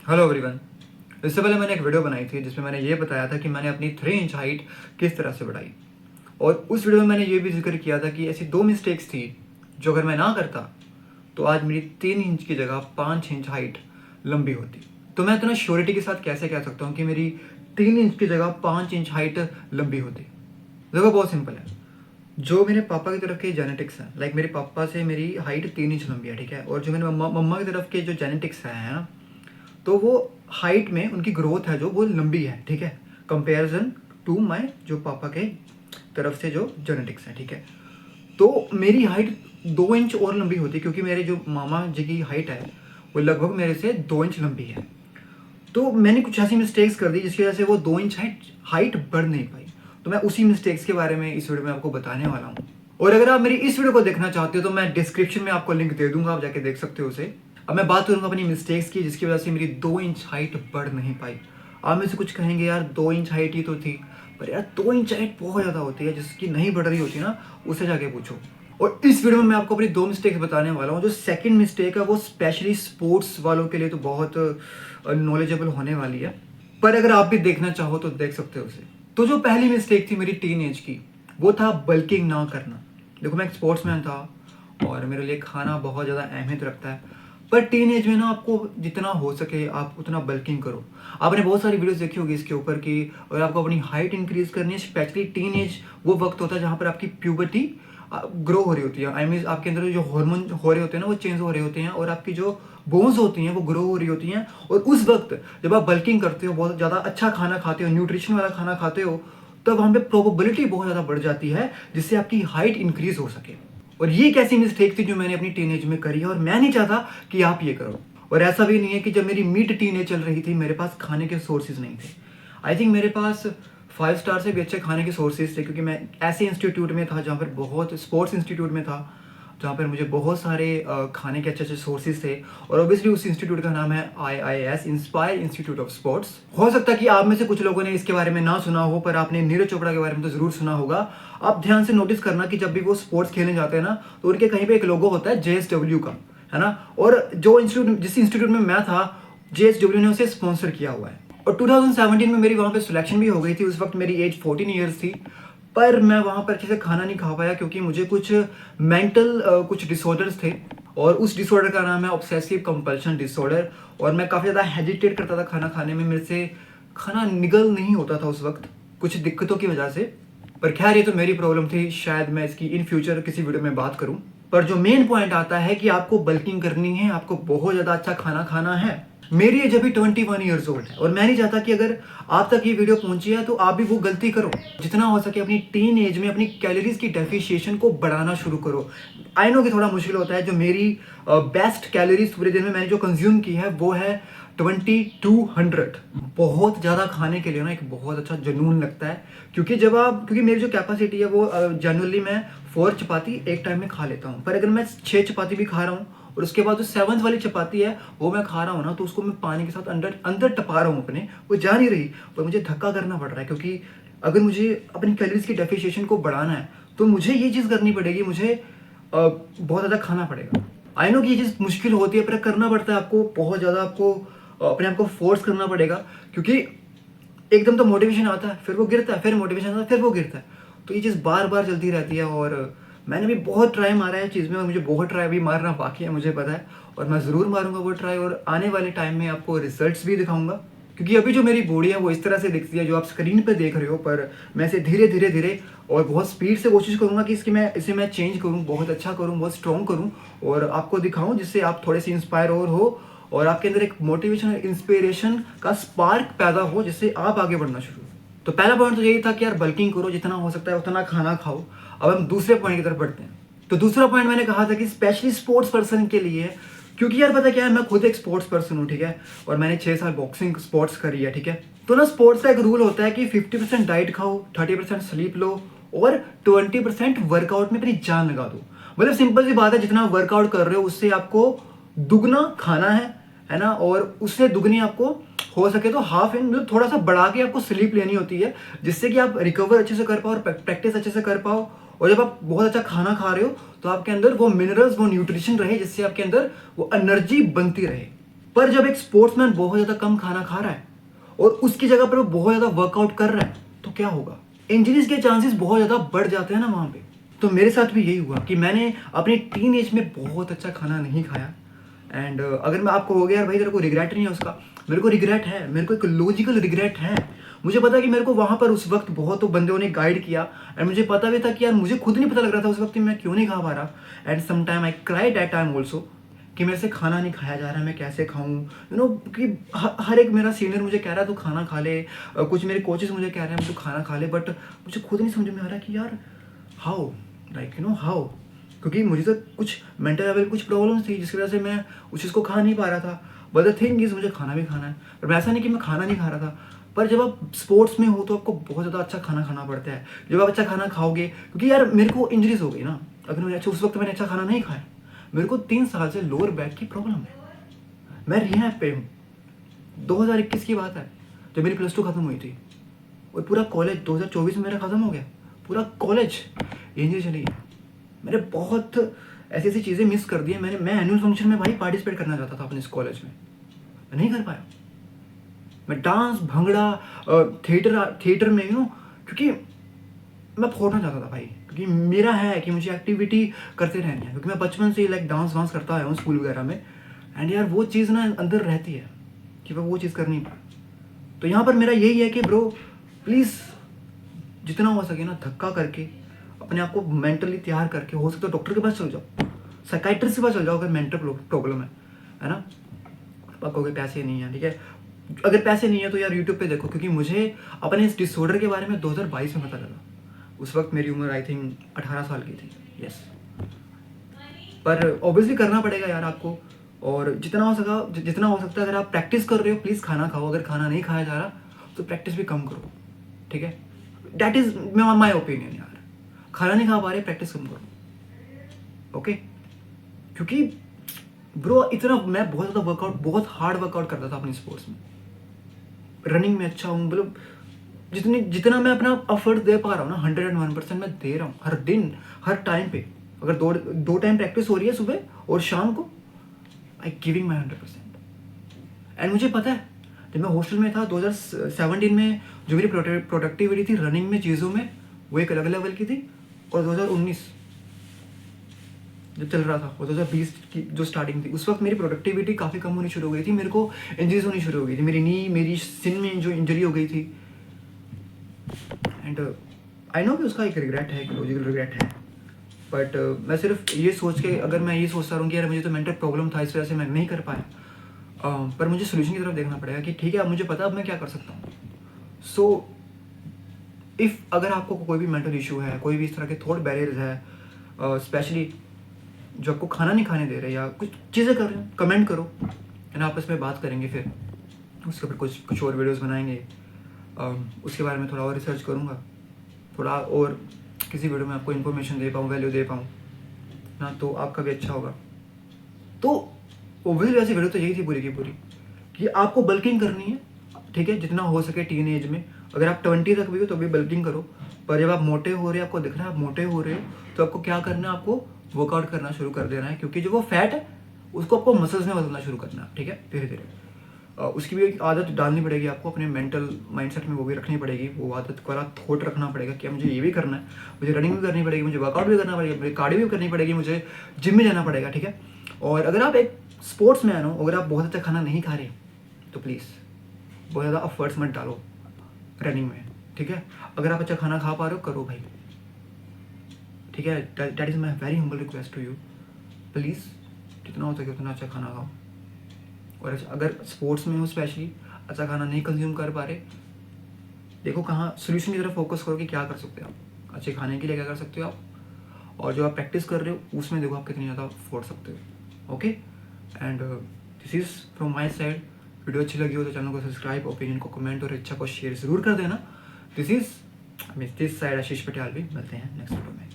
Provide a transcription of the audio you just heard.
Hello everyone. इससे पहले मैंने एक वीडियो बनाई थी जिसमें मैंने ये बताया था कि मैंने अपनी 3 इंच हाइट किस तरह से बढ़ाई, और उस वीडियो में मैंने ये भी जिक्र किया था कि ऐसी 2 मिस्टेक्स थी जो अगर मैं ना करता तो आज मेरी 3 इंच की जगह 5 इंच हाइट लंबी होती। तो मैं इतना श्योरिटी के साथ कैसे कह सकता हूँ कि मेरी 3 इंच की जगह 5 इंच हाइट लंबी होती? देखो, बहुत सिंपल है। जो मेरे पापा की तरफ के जेनेटिक्स हैं, लाइक मेरे पापा से मेरी हाइट 3 इंच लंबी है, ठीक है। और जो मेरे मम्मा मम्मा की तरफ के जो जेनेटिक्स हैं ना, तो वो हाइट में उनकी ग्रोथ है जो वो लंबी है, ठीक है, कंपेरिजन टू माय जो पापा के तरफ से जो जेनेटिक्स है, ठीक है। तो मेरी हाइट 2 इंच और लंबी होती क्योंकि मेरे जो मामा जी की हाइट है वो लगभग मेरे से 2 इंच लंबी है। तो मैंने कुछ ऐसी मिस्टेक्स कर दी जिसकी वजह से वो 2 इंच हाइट बढ़ नहीं पाई। तो मैं उसी मिस्टेक्स के बारे में इस वीडियो में आपको बताने वाला हूँ। और अगर आप मेरी इस वीडियो को देखना चाहते हो तो मैं डिस्क्रिप्शन में आपको लिंक दे दूंगा, आप जाके देख सकते हो उसे। अब मैं बात करूंगा अपनी मिस्टेक्स की जिसकी वजह से मेरी 2 इंच हाइट बढ़ नहीं पाई। आप में से कुछ कहेंगे यार 2 इंच हाइट ही तो थी, पर यार 2 इंच हाइट बहुत ज़्यादा होती है, जिसकी नहीं बढ़ रही होती ना उससे जाके पूछो। और इस वीडियो में मैं आपको अपनी 2 मिस्टेक्स बताने वाला हूँ। जो सेकंड मिस्टेक है वो स्पेशली स्पोर्ट्स वालों के लिए तो बहुत नॉलेजेबल होने वाली है, पर अगर आप भी देखना चाहो तो देख सकते हो उसे। तो जो पहली मिस्टेक थी मेरी टीन एज की, वो था बल्किंग ना करना। देखो, मैं एक स्पोर्ट्समैन था और मेरे लिए खाना बहुत ज़्यादा अहमियत रखता है, पर टीन एज में ना आपको जितना हो सके आप उतना बल्किंग करो। आपने बहुत सारी वीडियोस देखी होगी इसके ऊपर कि अगर आपको अपनी हाइट इंक्रीज करनी है, स्पेशली टीन एज वो वक्त होता है जहाँ पर आपकी प्यूबर्टी ग्रो हो रही होती है। आई मीन आपके अंदर जो हार्मोन हो रहे होते हैं ना वो चेंज हो रहे होते हैं, और आपकी जो बोन्स होती हैं वो ग्रो हो रही होती हैं। और उस वक्त जब आप बल्किंग करते हो, बहुत ज़्यादा अच्छा खाना खाते हो, न्यूट्रिशन वाला खाना खाते हो, तब वहाँ पे प्रोबेबिलिटी बहुत ज़्यादा बढ़ जाती है जिससे आपकी हाइट इंक्रीज हो सके। और ये एक ऐसी मिस्टेक थी जो मैंने अपनी टीनेज में करी है, और मैं नहीं चाहता कि आप ये करो। और ऐसा भी नहीं है कि जब मेरी मिड टीनेज चल रही थी मेरे पास खाने के सोर्सेज नहीं थे। आई थिंक मेरे पास 5 स्टार से भी अच्छे खाने के सोर्सेज थे, क्योंकि मैं ऐसे इंस्टीट्यूट में था जहाँ पर बहुत स्पोर्ट्स इंस्टीट्यूट में था जहाँ पर मुझे बहुत सारे खाने के अच्छे अच्छे सोर्सेज थे। और ऑब्वियसली उस इंस्टीट्यूट का नाम है IIS, inspire institute of sports. हो सकता है कि आप में से कुछ लोगों ने इसके बारे में ना सुना हो, पर आपने नीरज चोपड़ा के बारे में तो जरूर सुना होगा। आप ध्यान से नोटिस करना कि जब भी वो स्पोर्ट्स खेलने जाते हैं ना, तो उनके कहीं पे एक लोगो होता है JSW का, है ना। और जो इंस्टीट्यूट जिस इंस्टीट्यूट में मैं था, JSW ने उसे स्पॉन्सर किया हुआ है। और 2017 में मेरी वहाँ पे सिलेक्शन भी हो गई थी। उस वक्त मेरी एज 14 ईयर्स थी, पर मैं वहाँ पर अच्छे से खाना नहीं खा पाया क्योंकि मुझे कुछ मेंटल कुछ डिसऑर्डर्स थे, और उस डिसऑर्डर का नाम है ऑब्सेसिव कंपल्शन डिसऑर्डर। और मैं काफ़ी ज़्यादा हेजिटेट करता था खाना खाने में, मेरे से खाना निगल नहीं होता था उस वक्त कुछ दिक्कतों की वजह से। पर खैर, ये तो मेरी प्रॉब्लम थी, शायद मैं इसकी इन फ्यूचर किसी वीडियो में बात करूं। पर जो मेन पॉइंट आता है कि आपको बल्किंग करनी है, आपको बहुत ज़्यादा अच्छा खाना खाना है। मेरी एज अभी 21 ईयर्स ओल्ड है, और मैं नहीं चाहता कि अगर आप तक ये वीडियो पहुंची है तो आप भी वो गलती करो। जितना हो सके अपनी टीन एज में अपनी कैलोरीज की डेफिशिएशन को बढ़ाना शुरू करो। आई नो कि थोड़ा मुश्किल होता है। जो मेरी बेस्ट कैलोरीज पूरे दिन में मैंने जो कंज्यूम की है वो है 2200। बहुत ज़्यादा खाने के लिए ना एक बहुत अच्छा जुनून लगता है, क्योंकि मेरी जो कैपेसिटी है वो जनरली मैं 4 चपाती एक टाइम में खा लेता हूँ। पर अगर मैं 6 चपाती भी खा रहा हूँ और उसके बाद जो 7th वाली चपाती है वो मैं खा रहा हूँ ना, तो उसको मैं पानी के साथ अंदर अंदर टपा रहा हूँ अपने, वो जा नहीं रही, पर मुझे धक्का करना पड़ रहा है। क्योंकि अगर मुझे अपनी कैलोरीज की डेफिशिएशन को बढ़ाना है तो मुझे ये चीज़ करनी पड़ेगी, मुझे बहुत ज़्यादा खाना पड़ेगा। आई नो कि ये चीज़ मुश्किल होती है, पर करना पड़ता है। आपको बहुत ज़्यादा आपको अपने आप को फोर्स करना पड़ेगा, क्योंकि एकदम तो मोटिवेशन आता है, फिर वो गिरता है, फिर मोटिवेशन आता है, फिर वो गिरता है। तो ये चीज़ बार बार चलती रहती है। और मैंने भी बहुत ट्राई मारा है चीज़ में, और मुझे बहुत ट्राई भी मारना बाकी है, मुझे पता है। और मैं ज़रूर मारूंगा वो ट्राई, और आने वाले टाइम में आपको रिजल्ट्स भी दिखाऊंगा। क्योंकि अभी जो मेरी बॉडी है वो इस तरह से दिखती है जो आप स्क्रीन पर देख रहे हो, पर मैं इसे धीरे धीरे धीरे और बहुत स्पीड से कोशिश करूंगा कि इसे मैं चेंज करूँ, बहुत अच्छा करूँ, बहुत स्ट्रॉन्ग करूँ, और आपको दिखाऊँ जिससे आप थोड़े से इंस्पायर और हो, और आपके अंदर एक मोटिवेशन और इंस्पिरेशन का स्पार्क पैदा हो, जिससे आप आगे बढ़ना शुरू। तो पहला पॉइंट तो यही था कि यार बल्किंग करो, जितना हो सकता है उतना खाना खाओ। अब हम दूसरे पॉइंट की तरफ बढ़ते हैं। तो दूसरा पॉइंट मैंने कहा था कि स्पेशली स्पोर्ट्स पर्सन के लिए, क्योंकि यार पता क्या है, मैं खुद एक स्पोर्ट्स पर्सन हूँ, ठीक है। और मैंने 6 साल बॉक्सिंग स्पोर्ट्स करी है, ठीक है। तो ना स्पोर्ट्स का एक रूल होता है कि 50% डाइट खाओ, 30% स्लीप लो, और 20% वर्कआउट में अपनी जान लगा दो। मतलब सिंपल सी बात है, जितना वर्कआउट कर रहे हो उससे आपको दुगना खाना है ना, और उससे दुगनी आपको हो सके तो हाफ इन मतलब थोड़ा सा बढ़ा के आपको स्लीप लेनी होती है, जिससे कि आप रिकवर अच्छे से कर पाओ और प्रैक्टिस अच्छे से कर पाओ। और जब आप बहुत अच्छा खाना खा रहे हो तो आपके अंदर वो मिनरल्स, वो न्यूट्रिशन रहे, जिससे आपके अंदर वो एनर्जी बनती रहे। पर जब एक स्पोर्ट्समैन बहुत ज़्यादा कम खाना खा रहा है और उसकी जगह पर वो बहुत ज़्यादा वर्कआउट कर रहा है तो क्या होगा? इंजरीज के चांसेस बहुत ज़्यादा बढ़ जाते हैं ना वहाँ पे। तो मेरे साथ भी यही हुआ कि मैंने अपनी टीन एज में बहुत अच्छा खाना नहीं खाया। एंड अगर मैं आपको हो गया यार भाई तेरे को रिग्रेट नहीं है उसका, मेरे को रिग्रेट है, मेरे को एक लॉजिकल रिग्रेट है। मुझे पता है कि मेरे को वहाँ पर उस वक्त बहुत बंदों ने गाइड किया एंड मुझे पता भी था कि यार मुझे खुद नहीं पता लग रहा था उस वक्त कि मैं क्यों नहीं खा पा रहा। And some time I cried that time also कि मेरे से खाना नहीं खाया जा रहा है, मैं कैसे खाऊं, यू नो कि हर एक मेरा सीनियर मुझे कह रहा है तू खाना खा ले, कुछ मेरे कोचेस मुझे कह रहे हैं तू खाना खा ले, बट मुझे खुद नहीं समझ में आ रहा कि यार how, like you know how, क्योंकि मुझे तो कुछ मेंटल लेवल कुछ प्रॉब्लम्स थी जिसकी वजह से मैं उस चीज़ को खा नहीं पा रहा था। बट द थिंग इज मुझे खाना भी खाना है, पर ऐसा नहीं कि मैं खाना नहीं खा रहा था। पर जब आप स्पोर्ट्स में हो तो आपको बहुत ज़्यादा अच्छा खाना खाना पड़ता है। जब आप अच्छा खाना खाओगे, क्योंकि यार मेरे को इंजरीज हो गई ना, अगर मैं अच्छा उस वक्त मैंने अच्छा खाना नहीं खाया, मेरे को 3 साल से लोअर बैक की प्रॉब्लम है, मैं रिहैब पे हूँ। 2021 की बात है जब मेरी +2 खत्म हुई थी और पूरा कॉलेज 2024 में मेरा खत्म हो गया, पूरा कॉलेज इंजरी चली गई। मैंने बहुत ऐसी ऐसी चीज़ें मिस कर दी है। मैं एनुअल फंक्शन में भाई पार्टिसिपेट करना चाहता था अपने इस कॉलेज में, मैं नहीं कर पाया। मैं डांस भंगड़ा थिएटर में क्योंकि मैं फोड़ना चाहता था भाई, क्योंकि मेरा है कि मुझे एक्टिविटी करते रहनी है, क्योंकि मैं बचपन से लाइक डांस वांस करता आया हूँ स्कूल वगैरह में। एंड यार वो चीज़ ना अंदर रहती है कि मैं वो चीज़ कर नहीं पाया। तो यहाँ पर मेरा यही है कि ब्रो प्लीज़ जितना हो सके ना धक्का करके अपने आप को मेंटली तैयार करके, हो सकता है डॉक्टर के पास चल जाओ, साइकाइट्रिस्ट के पास चल जाओ अगर मेंटल प्रॉब्लम है ना। आप कहोगे पैसे नहीं है, ठीक है, अगर पैसे नहीं है तो यार यूट्यूब पे देखो, क्योंकि मुझे अपने इस डिसऑर्डर के बारे में 2022 में पता लगा। उस वक्त मेरी उम्र आई थिंक 18 साल की थी, यस। पर ऑब्वियसली करना पड़ेगा यार आपको, और जितना हो सकता है अगर आप प्रैक्टिस कर रहे हो प्लीज़ खाना खाओ, अगर खाना नहीं खाया जा रहा तो प्रैक्टिस भी कम करो, ठीक है। दैट इज़ माई ओपिनियन यार, खाना नहीं खा पा रहे प्रैक्टिस कम करो, ओके। क्योंकि ब्रो इतना मैं बहुत ज़्यादा बहुत हार्ड वर्कआउट करता था अपनी स्पोर्ट्स में, रनिंग में अच्छा हूँ, मतलब जितना मैं अपना एफर्ट दे पा रहा हूँ ना 101% मैं दे रहा हूँ हर दिन हर टाइम पे। अगर दो टाइम प्रैक्टिस हो रही है सुबह और शाम को, आई गिविंग माई 100%। एंड मुझे पता है जब मैं हॉस्टल में था 2017 में जो मेरी प्रोडक्टिविटी थी रनिंग में चीज़ों में वो एक अलग लेवल की थी, और 2019 जब चल रहा था और 2020 की जो स्टार्टिंग थी उस वक्त मेरी प्रोडक्टिविटी काफ़ी कम होनी शुरू हो गई थी, मेरे को इंजरीज होनी शुरू हो गई थी, मेरी सिन में जो इंजरी हो गई थी। एंड आई नो कि उसका एक रिग्रेट है, एक लॉजिकल रिग्रेट है, बट मैं सिर्फ ये सोच के अगर मैं ये सोचता रहूँ कि यार मुझे तो मेंटल प्रॉब्लम था इस वजह से मैं नहीं कर पाया, पर मुझे सोल्यूशन की तरफ देखना पड़ेगा कि ठीक है अब मुझे पता अब मैं क्या कर सकता हूँ। सो इफ़ अगर आपको कोई भी मेंटल इशू है, कोई भी इस तरह के थॉट बैरियर्स है, स्पेशली जो आपको खाना नहीं खाने दे रहे या कुछ चीज़ें कर रहे हो, कमेंट करो एंड आपस में बात करेंगे, फिर उसके ऊपर कुछ और वीडियोस बनाएंगे, उसके बारे में थोड़ा और रिसर्च करूँगा, थोड़ा और किसी वीडियो में आपको इन्फॉर्मेशन दे पाऊँ, वैल्यू दे पाऊँ ना, तो आपका भी अच्छा होगा। तो ओवरऑल ऐसी वीडियो तो यही थी पूरी की पूरी कि आपको बल्किंग करनी है, ठीक है, जितना हो सके टीन एज में। अगर आप 20 तक भी हो तो भी बल्किंग करो, पर जब आप मोटे हो रहे हो, आपको दिख रहा है आप मोटे हो रहे हो, तो आपको क्या करना है, आपको वर्कआउट करना शुरू कर देना है, क्योंकि जो वो फैट है उसको आपको मसल्स में बदलना शुरू करना है, ठीक है, धीरे धीरे। उसकी भी एक आदत डालनी पड़ेगी आपको, अपने मेंटल माइंडसेट में वो भी रखनी पड़ेगी, वो आदत वाला थॉट रखना पड़ेगा कि मुझे ये भी करना है, मुझे रनिंग भी करनी पड़ेगी, मुझे वर्कआउट भी करना पड़ेगा, मुझे कार्डियो भी करनी पड़ेगी, मुझे जिम में जाना पड़ेगा, ठीक है। और अगर आप एक स्पोर्ट्स मैन हो, अगर आप बहुत अच्छा खाना नहीं खा रहे तो प्लीज़ बहुत ज़्यादा एफर्ट्स मत डालो रनिंग में, ठीक है। अगर आप अच्छा खाना खा पा रहे हो करो भाई, ठीक है। That is my very humble request to you, please जितना हो सके उतना अच्छा खाना खाओ। और अगर स्पोर्ट्स में हो स्पेशली अच्छा खाना नहीं कंज्यूम कर पा रहे, देखो कहाँ सोल्यूशन की तरफ फोकस करो कि क्या कर सकते हो आप अच्छे खाने के लिए, क्या कर सकते हो आप, और जो आप प्रैक्टिस कर रहे हो उसमें देखो आप कितनी ज़्यादा फोड़ सकते हो, okay. And this is from my side. Video अच्छी लगी हो तो चैनल को सब्सक्राइब, ओपिनियन को कमेंट और इच्छा को शेयर ज़रूर कर देना। दिस साइड आशीष पटेल भी, मिलते हैं नेक्स्ट वीडियो में।